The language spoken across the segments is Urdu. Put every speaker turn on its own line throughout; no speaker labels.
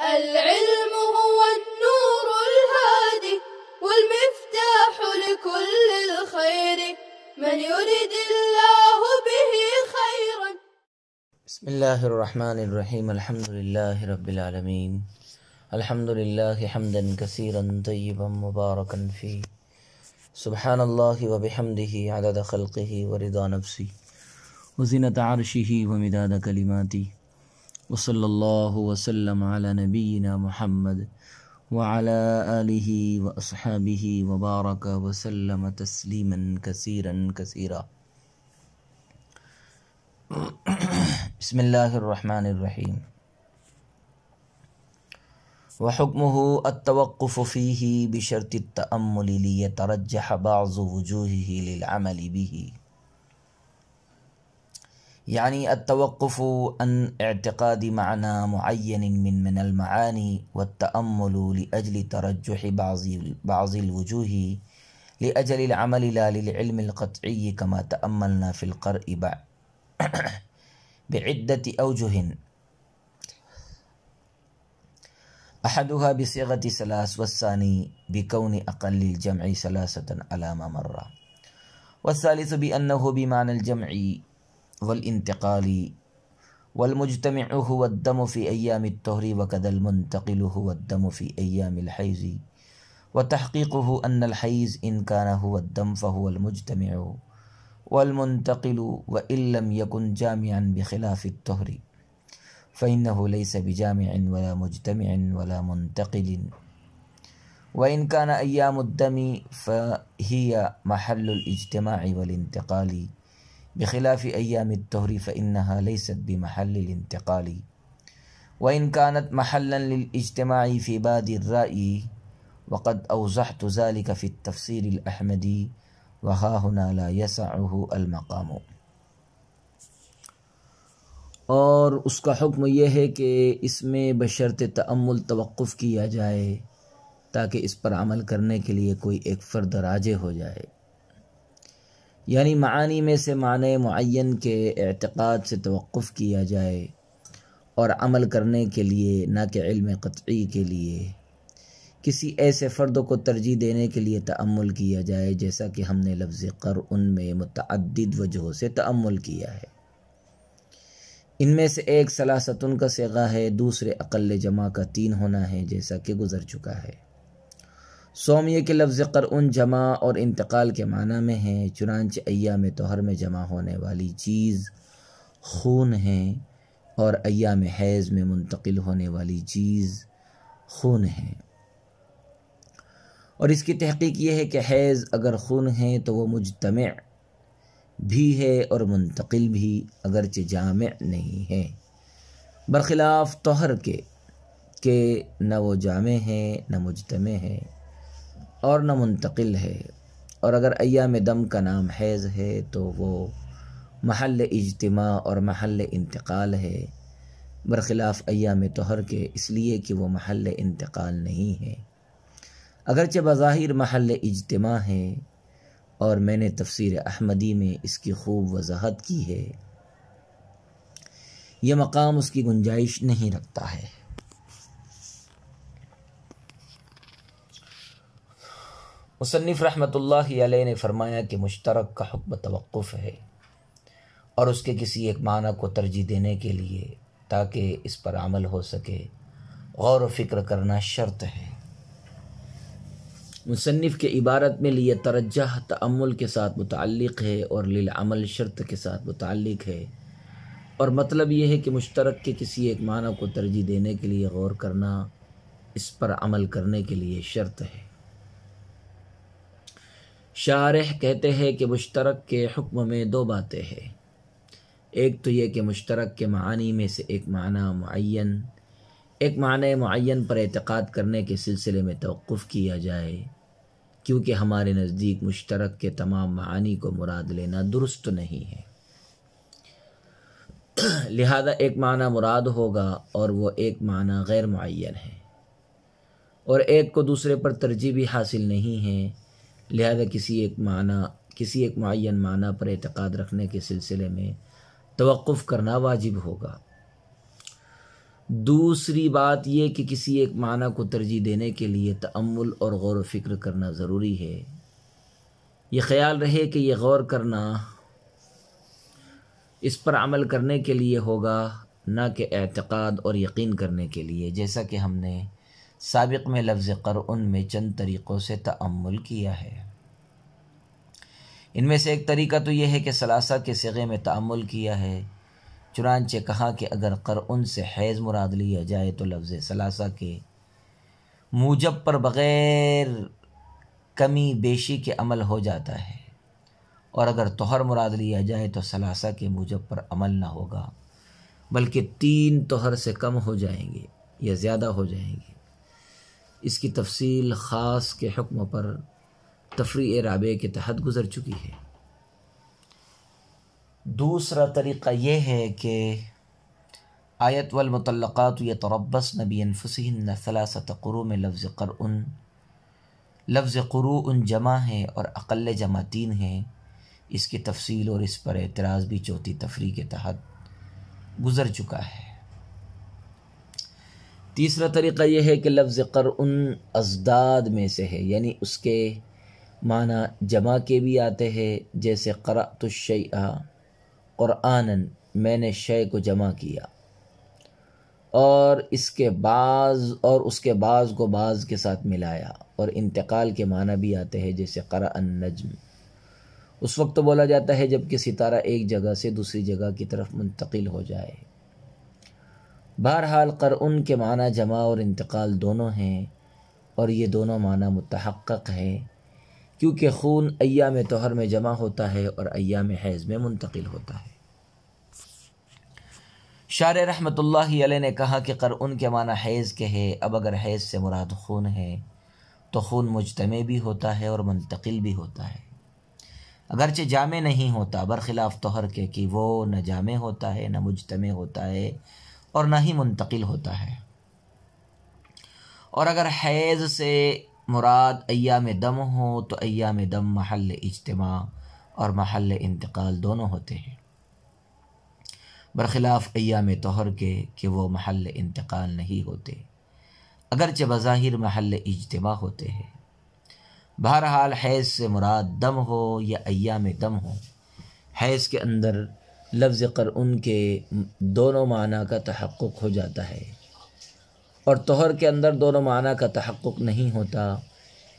العلم هو النور الهادي والمفتاح لكل الخير من يرد الله به خيرا.
بسم الله الرحمن الرحيم. الحمد لله رب العالمين. الحمد لله حمدا كثيرا طيبا مباركا فيه. سبحان الله وبحمده عدد خلقه ورضا نفسه وزنة عرشه ومداد كلماته. وصلى الله وسلم على نبينا محمد وعلى آله وأصحابه وبارك وسلم تسليما كثيرا كثيرا. بسم الله الرحمن الرحيم. وحكمه التوقف فيه بشرط التأمل ليترجح بعض وجوهه للعمل به. يعني التوقف عن اعتقاد معنى معين من المعاني والتأمل لأجل ترجح بعض الوجوه لأجل العمل لا للعلم القطعي كما تأملنا في القرء بعدة أوجه أحدها بصيغة ثلاث والثاني بكون أقل الجمع ثلاثة على ما مر والثالث بأنه بمعنى الجمع والانتقال والمجتمع هو الدم في أيام الطهر وكذا المنتقل هو الدم في أيام الحيض وتحقيقه أن الحيض إن كان هو الدم فهو المجتمع والمنتقل وإن لم يكن جامعا بخلاف الطهر فإنه ليس بجامع ولا مجتمع ولا منتقل وإن كان أيام الدم فهي محل الاجتماع والانتقال بخلاف أيام الطهر فإنها ليست بمحل الانتقال وإن كانت محلا للاجتماع في باد الرأي وقد أوضحت ذلك في التفسير الأحمدي وها هنا لا يسعه المقام. اور اس کا حکم یہ ہے کہ اس میں بشرط تأمل توقف کیا جائے تاکہ اس پر عمل کرنے کے لیے کوئی ایک فرد راجع ہو جائے، یعنی معانی میں سے معنی معین کے اعتقاد سے توقف کیا جائے اور عمل کرنے کے لیے نہ کہ علم قطعی کے لیے کسی ایسے فرد کو ترجیح دینے کے لیے تأمل کیا جائے جیسا کہ ہم نے لفظ قرء میں متعدد وجہوں سے تأمل کیا ہے۔ ان میں سے ایک ثلاثتن کا صیغہ ہے، دوسرے اقل جمع کا 3 ہونا ہے جیسا کہ گزر چکا ہے۔ سومیہ کے لفظ قرء جمع اور انتقال کے معنی میں ہے، چنانچہ ایام طہر میں جمع ہونے والی چیز خون ہے اور ایام حیض میں منتقل ہونے والی چیز خون ہے۔ اور اس کی تحقیق یہ ہے کہ حیض اگر خون ہے تو وہ مجتمع بھی ہے اور منتقل بھی اگرچہ جامع نہیں ہے، برخلاف طہر کے کہ نہ وہ جامع ہے نہ مجتمع ہے اور نہ منتقل ہے۔ اور اگر ایام دم کا نام حیض ہے تو وہ محل اجتماع اور محل انتقال ہے، برخلاف ایام طہر کے، اس لیے کہ وہ محل انتقال نہیں ہے اگرچہ بظاہر محل اجتماع ہے، اور میں نے تفسیر احمدی میں اس کی خوب وضاحت کی ہے۔ یہ مقام اس کی گنجائش نہیں رکھتا ہے۔ مصنف رحمۃ اللہ علیہ نے فرمایا کہ مشترک کا حکم توقف ہے اور اس کے کسی ایک معنی کو ترجیح دینے کے لیے تاکہ اس پر عمل ہو سکے غور و فکر کرنا شرط ہے۔ مصنف کے عبارت میں لیے ترجح تأمل کے ساتھ متعلق ہے اور للعمل شرط کے ساتھ متعلق ہے، اور مطلب یہ ہے کہ مشترک کے کسی ایک معنی کو ترجیح دینے کے لیے غور کرنا اس پر عمل کرنے کے لیے شرط ہے۔ شارح کہتے ہیں کہ مشترک کے حکم میں 2 باتیں ہیں، ایک تو یہ کہ مشترک کے معانی میں سے ایک معنی معین پر اعتقاد کرنے کے سلسلے میں توقف کیا جائے، کیونکہ ہمارے نزدیک مشترک کے تمام معانی کو مراد لینا درست نہیں ہے، لہذا ایک معنی مراد ہوگا اور وہ ایک معنی غیر معین ہے، اور ایک کو دوسرے پر ترجیح بھی حاصل نہیں ہے، لہذا کسی ایک معین معنی پر اعتقاد رکھنے کے سلسلے میں توقف کرنا واجب ہوگا۔ دوسری بات یہ کہ کسی ایک معنی کو ترجیح دینے کے لیے تأمل اور غور و فکر کرنا ضروری ہے۔ یہ خیال رہے کہ یہ غور کرنا اس پر عمل کرنے کے لیے ہوگا، نہ کہ اعتقاد اور یقین کرنے کے لیے، جیسا کہ ہم نے سابق میں لفظ قرء میں چند طریقوں سے تأمل کیا ہے۔ ان میں سے ایک طریقہ تو یہ ہے کہ ثلاثہ کے صیغے میں تأمل کیا ہے، چنانچہ کہا کہ اگر قرء سے حیض مراد لیا جائے تو لفظ ثلاثہ کے موجب پر بغیر کمی بیشی کے عمل ہو جاتا ہے، اور اگر طہر مراد لیا جائے تو ثلاثہ کے موجب پر عمل نہ ہوگا، بلکہ 3 طہر سے کم ہو جائیں گے یا زیادہ ہو جائیں گے۔ اس کی تفصیل خاص کے حکم پر تفریع رابع کے تحت گزر چکی ہے۔ دوسرا طریقہ یہ ہے کہ آیت والمطلقات یتربصن بانفسہن ثلاثۃ قروء میں لفظ قروء جمع ہے اور اقل جمع 3 ہے۔ اس کی تفصیل اور اس پر اعتراض بھی چوتھی تفریع کے تحت گزر چکا ہے۔ تیسرا طریقہ یہ ہے کہ لفظ قرء ازداد میں سے ہے، یعنی اس کے معنی جمع کے بھی آتے ہیں، جیسے قرأت الشیء قرآناً، میں نے شے کو جمع کیا، اور اس کے بعض کو بعض کے ساتھ ملایا، اور انتقال کے معنی بھی آتے ہیں، جیسے قرأ النجم، اس وقت بولا جاتا ہے جب کہ ستارہ ایک جگہ سے دوسری جگہ کی طرف منتقل ہو جائے۔ بہرحال قرء کے معنی جمع اور انتقال دونوں ہیں، اور یہ دونوں معنی متحقق ہیں، کیونکہ خون ایام طہر میں جمع ہوتا ہے اور ایام حیض میں منتقل ہوتا ہے۔ شارح رحمۃ اللہ علیہ نے کہا کہ قرء کے معنی حیض کے ہے۔ اب اگر حیض سے مراد خون ہے تو خون مجتمع بھی ہوتا ہے اور منتقل بھی ہوتا ہے، اگرچہ جامع نہیں ہوتا، برخلاف طہر کے کہ وہ نہ جامع ہوتا ہے، نہ مجتمع ہوتا ہے، اور نہ ہی منتقل ہوتا ہے۔ اور اگر حیض سے مراد ایام دم ہو تو ایام دم محل اجتماع اور محل انتقال دونوں ہوتے ہیں، برخلاف ایام طہر کے کہ وہ محل انتقال نہیں ہوتے، اگرچہ بظاہر محل اجتماع ہوتے ہیں۔ بہرحال حیض سے مراد دم ہو یا ایام دم ہو، حیض کے اندر لفظ قرء کے دونوں معنی کا تحقق ہو جاتا ہے، اور طہر کے اندر دونوں معنی کا تحقق نہیں ہوتا،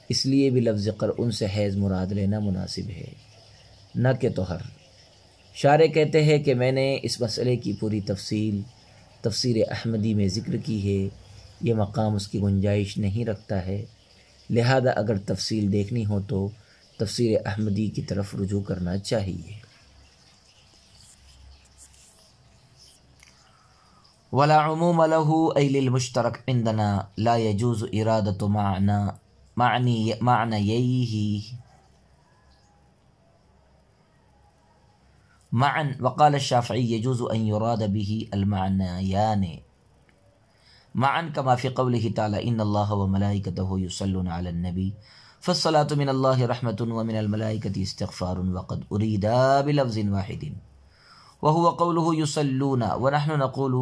اس لیے بھی لفظ قرء سے حیض مراد لینا مناسب ہے، نہ کہ طہر۔ شارح کہتے ہیں کہ میں نے اس مسئلے کی پوری تفصیل تفسیر احمدی میں ذکر کی ہے، یہ مقام اس کی گنجائش نہیں رکھتا ہے، لہذا اگر تفصیل دیکھنی ہو تو تفسیر احمدی کی طرف رجوع کرنا چاہیے۔ ولا عموم له أي للمشترك عندنا لا يجوز إرادة معنييه معا، وقال الشافعي يجوز أن يراد به المعنيان معا كما في قوله تعالى إن الله وملائكته يصلون على النبي فالصلاة من الله رحمة ومن الملائكة استغفار، وقد أريد بلفظ واحد وهو قوله يصلون، ونحن نقول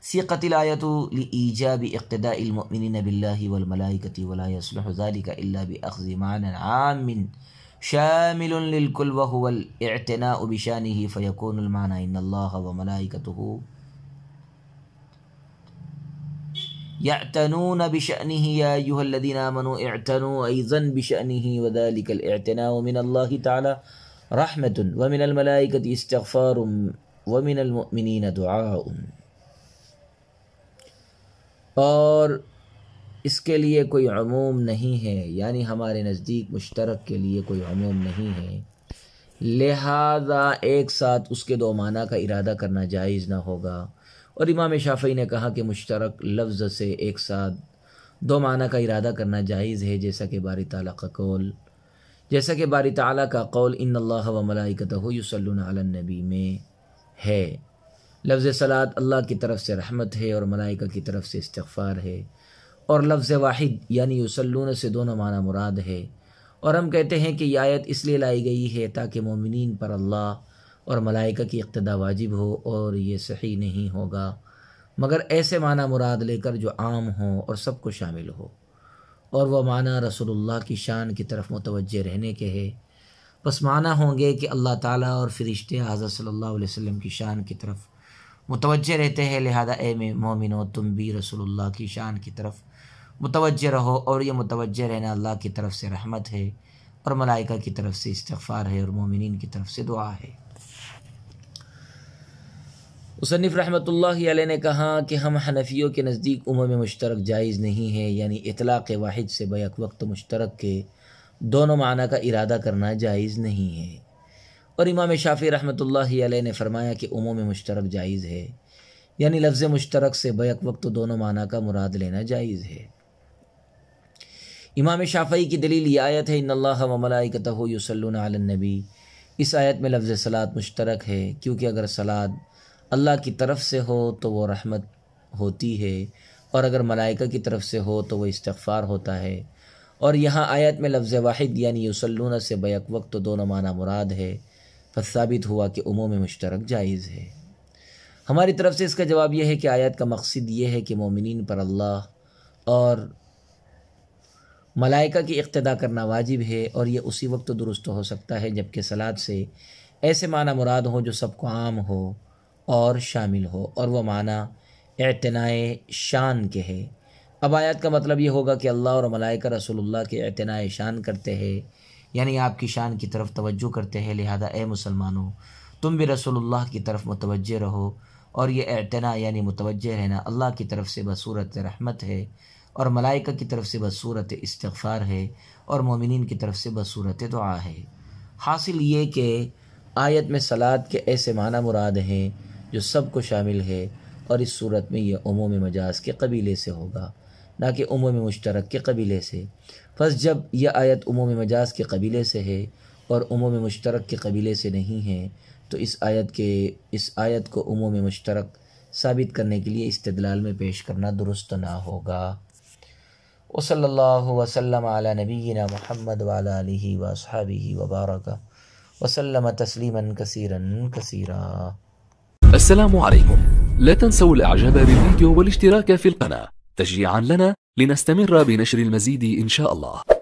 سيقت الآية لإيجاب اقتداء المؤمنين بالله والملائكة، ولا يصلح ذلك إلا بأخذ معنى عام شامل للكل وهو الاعتناء بشأنه، فيكون المعنى إن الله وملائكته يعتنون بشأنه يا أيها الذين آمنوا اعتنوا أيضا بشأنه، وذلك الاعتناء من الله تعالى رحمة ومن الملائكة استغفار ومن المؤمنين دعاء۔ اور اس کے لیے کوئی عموم نہیں ہے، یعنی ہمارے نزدیک مشترک کے لیے کوئی عموم نہیں ہے، لہذا ایک ساتھ اس کے 2 معنی کا ارادہ کرنا جائز نہ ہوگا۔ اور امام شافعی نے کہا کہ مشترک لفظ سے ایک ساتھ 2 معنی کا ارادہ کرنا جائز ہے، جیسا کہ باری تعالیٰ کا قول ان اللہ و ملائکتہ یصلون علی النبی میں ہے۔ لفظ صلاۃ اللہ کی طرف سے رحمت ہے اور ملائکہ کی طرف سے استغفار ہے، اور لفظ واحد یعنی یصلون سے دونوں معنی مراد ہے۔ اور ہم کہتے ہیں کہ یہ آیت اس لیے لائی گئی ہے تاکہ مومنین پر اللہ اور ملائکہ کی اقتداء واجب ہو، اور یہ صحیح نہیں ہوگا مگر ایسے معنی مراد لے کر جو عام ہوں اور سب کو شامل ہو، اور وہ معنی رسول اللہ کی شان کی طرف متوجہ رہنے کے ہے، پس معنی ہوں گے کہ اللہ تعالیٰ اور فرشتے حضرت صلی اللہ علیہ وسلم کی شان کی طرف متوجہ رہتے ہیں، لہذا اے مومنو تم بھی رسول اللہ کی شان کی طرف متوجہ رہو، اور یہ متوجہ رہنا اللہ کی طرف سے رحمت ہے، اور ملائکہ کی طرف سے استغفار ہے، اور مومنین کی طرف سے دعا ہے۔ مصنف رحمۃ اللہ علیہ نے کہا کہ ہم حنفیوں کے نزدیک عموم مشترک جائز نہیں ہے، یعنی اطلاق واحد سے بیک وقت مشترک کے دونوں معنی کا ارادہ کرنا جائز نہیں ہے، اور امام شافعی رحمۃ اللہ علیہ نے فرمایا کہ عموم مشترک جائز ہے، یعنی لفظ مشترک سے بیک وقت دونوں معنی کا مراد لینا جائز ہے۔ امام شافعی کی دلیل یہ آیت ہے ان اللہ و ملائکتہ یصلون علی النبی، اس آیت میں لفظ صلاۃ مشترک ہے، کیونکہ اگر صلاۃ اللہ کی طرف سے ہو تو وہ رحمت ہوتی ہے، اور اگر ملائکہ کی طرف سے ہو تو وہ استغفار ہوتا ہے، اور یہاں آیت میں لفظ واحد یعنی یصلون سے بیک وقت دونوں معنی مراد ہے، پس ثابت ہوا کہ عموم مشترک جائز ہے۔ ہماری طرف سے اس کا جواب یہ ہے کہ آیت کا مقصد یہ ہے کہ مومنین پر اللہ اور ملائکہ کی اقتداء کرنا واجب ہے، اور یہ اسی وقت درست ہو سکتا ہے جبکہ صلاۃ سے ایسے معنی مراد ہوں جو سب کو عام ہو اور شامل ہو، اور وہ معنی اعتناء شان کے ہے۔ اب آیت کا مطلب یہ ہوگا کہ اللہ اور ملائکہ رسول اللہ کے اعتناء شان کرتے ہیں، یعنی آپ کی شان کی طرف توجہ کرتے ہیں، لہذا اے مسلمانوں تم بھی رسول اللہ کی طرف متوجہ رہو، اور یہ اعتناء یعنی متوجہ رہنا اللہ کی طرف سے بصورت رحمت ہے، اور ملائکہ کی طرف سے بصورت استغفار ہے، اور مومنین کی طرف سے بصورت دعا ہے۔ حاصل یہ کہ آیت میں صلاۃ کے ایسے معنی مراد ہیں جو سب کو شامل ہے، اور اس صورت میں یہ عموم مجاز کے قبیلے سے ہوگا، نہ کہ عموم مشترک کے قبیلے سے۔ پس جب یہ آیت عموم مجاز کے قبیلے سے ہے اور عموم مشترک کے قبیلے سے نہیں ہے، تو اس آیت کو عموم مشترک ثابت کرنے کے لیے استدلال میں پیش کرنا درست نہ ہوگا۔ وصلی اللہ وسلم علی نبینا محمد وعلی آلہ واصحابہ وبارک وسلم تسلیما کثیرا کثیرا۔
السلام عليكم، لا تنسوا الاعجاب بالفيديو والاشتراك في القناة تشجيعا لنا لنستمر بنشر المزيد إن شاء الله.